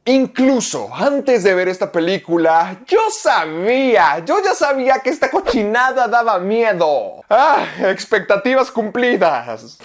Incluso antes de ver esta película, yo ya sabía que esta cochinada daba miedo. Expectativas cumplidas.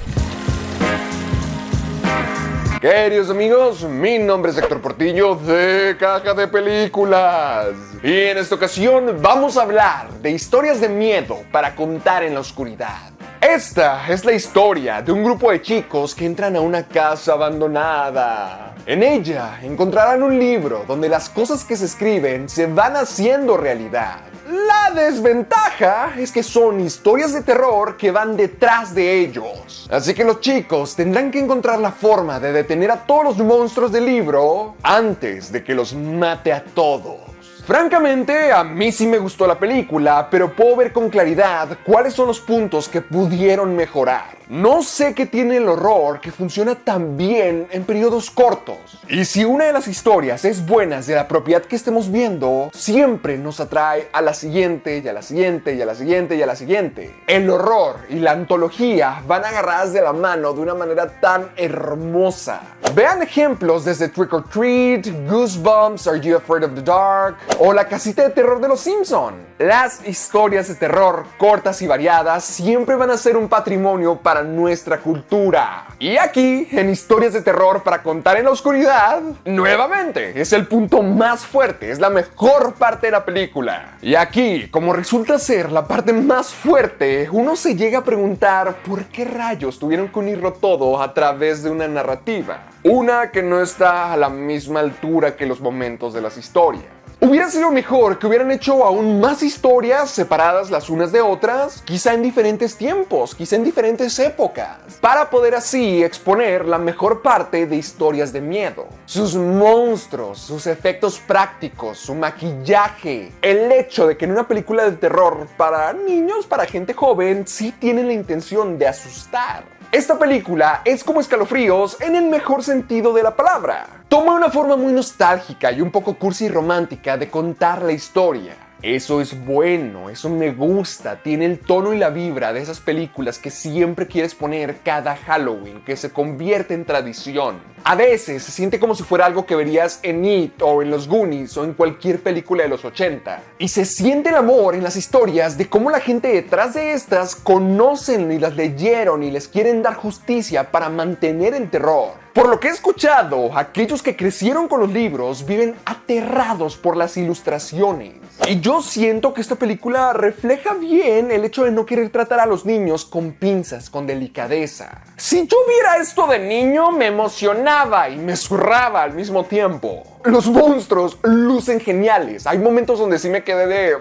Queridos amigos, mi nombre es Héctor Portillo de Caja de Películas. Y en esta ocasión vamos a hablar de historias de miedo para contar en la oscuridad. Esta es la historia de un grupo de chicos que entran a una casa abandonada. En ella encontrarán un libro donde las cosas que se escriben se van haciendo realidad. La desventaja es que son historias de terror que van detrás de ellos. Así que los chicos tendrán que encontrar la forma de detener a todos los monstruos del libro antes de que los mate a todos. Francamente, a mí sí me gustó la película, pero puedo ver con claridad cuáles son los puntos que pudieron mejorar. No sé qué tiene el horror que funciona tan bien en periodos cortos. Y si una de las historias es buena de la propiedad que estemos viendo, siempre nos atrae a la siguiente, y a la siguiente, y a la siguiente, y a la siguiente. El horror y la antología van agarradas de la mano de una manera tan hermosa. Vean ejemplos desde Trick or Treat, Goosebumps, Are You Afraid of the Dark o La Casita de Terror de los Simpson. Las historias de terror cortas y variadas siempre van a ser un patrimonio para nuestra cultura. Y aquí, en Historias de Terror para contar en la oscuridad, nuevamente, es el punto más fuerte, es la mejor parte de la película. Y aquí, como resulta ser la parte más fuerte, uno se llega a preguntar por qué rayos tuvieron que unirlo todo a través de una narrativa. Una que no está a la misma altura que los momentos de las historias. Hubiera sido mejor que hubieran hecho aún más historias separadas las unas de otras, quizá en diferentes tiempos, quizá en diferentes épocas, para poder así exponer la mejor parte de Historias de Miedo. Sus monstruos, sus efectos prácticos, su maquillaje, el hecho de que en una película de terror para niños, para gente joven, sí tienen la intención de asustar. Esta película es como Escalofríos en el mejor sentido de la palabra. Toma una forma muy nostálgica y un poco cursi y romántica de contar la historia. Eso es bueno, eso me gusta, tiene el tono y la vibra de esas películas que siempre quieres poner cada Halloween, que se convierte en tradición. A veces se siente como si fuera algo que verías en It o en Los Goonies o en cualquier película de los 80. Y se siente el amor en las historias de cómo la gente detrás de estas conocen y las leyeron y les quieren dar justicia para mantener el terror. Por lo que he escuchado, aquellos que crecieron con los libros viven aterrados por las ilustraciones. Y yo siento que esta película refleja bien el hecho de no querer tratar a los niños con pinzas, con delicadeza. Si yo viera esto de niño, me emocionaba y me zurraba al mismo tiempo. Los monstruos lucen geniales. Hay momentos donde sí me quedé de...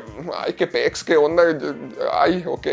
Ay, qué pex, qué onda. Ay, ok.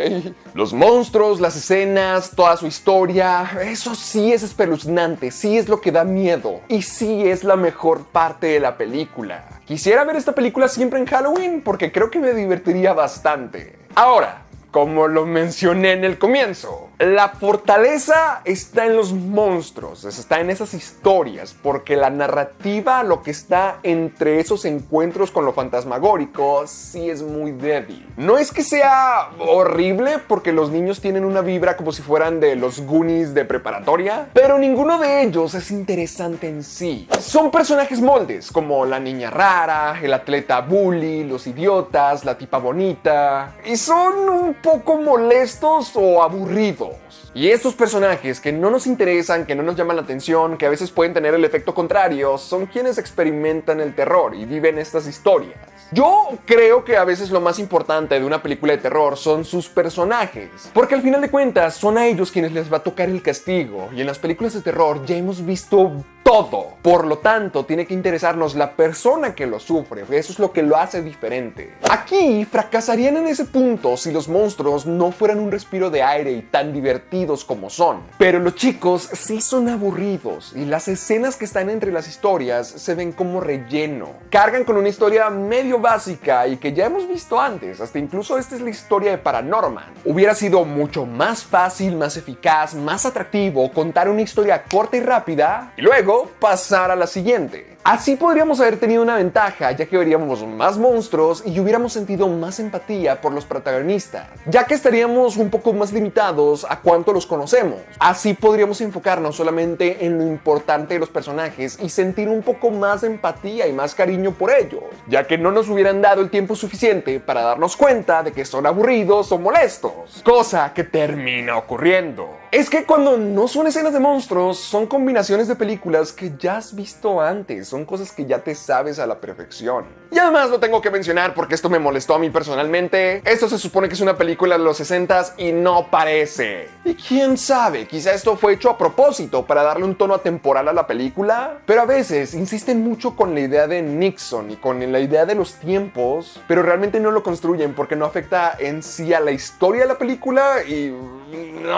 Los monstruos, las escenas, toda su historia. Eso sí es espeluznante. Sí es lo que da miedo. Y sí es la mejor parte de la película. Quisiera ver esta película siempre en Halloween porque creo que me divertiría bastante. Ahora, como lo mencioné en el comienzo, la fortaleza está en los monstruos, está en esas historias, porque la narrativa, lo que está entre esos encuentros con lo fantasmagórico, sí es muy débil. No es que sea horrible, porque los niños tienen una vibra como si fueran de los Goonies de preparatoria, pero ninguno de ellos es interesante en sí. Son personajes moldes, como la niña rara, el atleta bully, los idiotas, la tipa bonita, y son un poco molestos o aburridos. Y estos personajes que no nos interesan, que no nos llaman la atención, que a veces pueden tener el efecto contrario, son quienes experimentan el terror y viven estas historias. Yo creo que a veces lo más importante de una película de terror son sus personajes, porque al final de cuentas son a ellos quienes les va a tocar el castigo, y en las películas de terror ya hemos visto todo. Por lo tanto, tiene que interesarnos la persona que lo sufre, eso es lo que lo hace diferente. Aquí fracasarían en ese punto si los monstruos no fueran un respiro de aire y tan divertidos como son. Pero los chicos sí son aburridos, y las escenas que están entre las historias se ven como relleno. Cargan con una historia medio básica y que ya hemos visto antes, hasta incluso esta es la historia de Paranorman. Hubiera sido mucho más fácil, más eficaz, más atractivo contar una historia corta y rápida y luego pero pasar a la siguiente. Así podríamos haber tenido una ventaja, ya que veríamos más monstruos y hubiéramos sentido más empatía por los protagonistas, ya que estaríamos un poco más limitados a cuánto los conocemos. Así podríamos enfocarnos solamente en lo importante de los personajes y sentir un poco más de empatía y más cariño por ellos, ya que no nos hubieran dado el tiempo suficiente para darnos cuenta de que son aburridos o molestos, cosa que termina ocurriendo. Es que cuando no son escenas de monstruos, son combinaciones de películas que ya has visto antes, son cosas que ya te sabes a la perfección. Y además lo tengo que mencionar porque esto me molestó a mí personalmente. Esto se supone que es una película de los 60s y no parece. Y quién sabe, quizá esto fue hecho a propósito para darle un tono atemporal a la película. Pero a veces insisten mucho con la idea de Nixon y con la idea de los tiempos, pero realmente no lo construyen porque no afecta en sí a la historia de la película y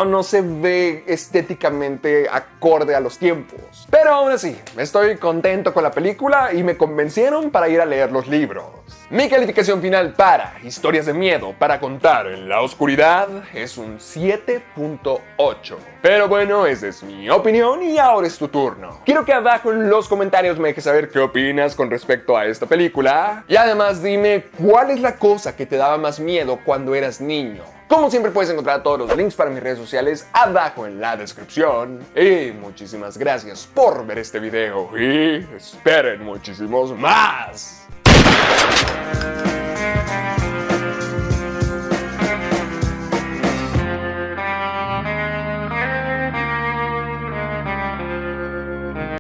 no se ve estéticamente acorde a los tiempos. Pero aún así, estoy contento con la película y me convencieron para ir a leer los libros. Mi calificación final para Historias de Miedo para Contar en la Oscuridad es un 7.8. Pero bueno, esa es mi opinión y ahora es tu turno. Quiero que abajo en los comentarios me dejes saber qué opinas con respecto a esta película. Y además dime cuál es la cosa que te daba más miedo cuando eras niño. Como siempre puedes encontrar todos los links para mis redes sociales abajo en la descripción. Y muchísimas gracias por ver este video y esperen muchísimos más.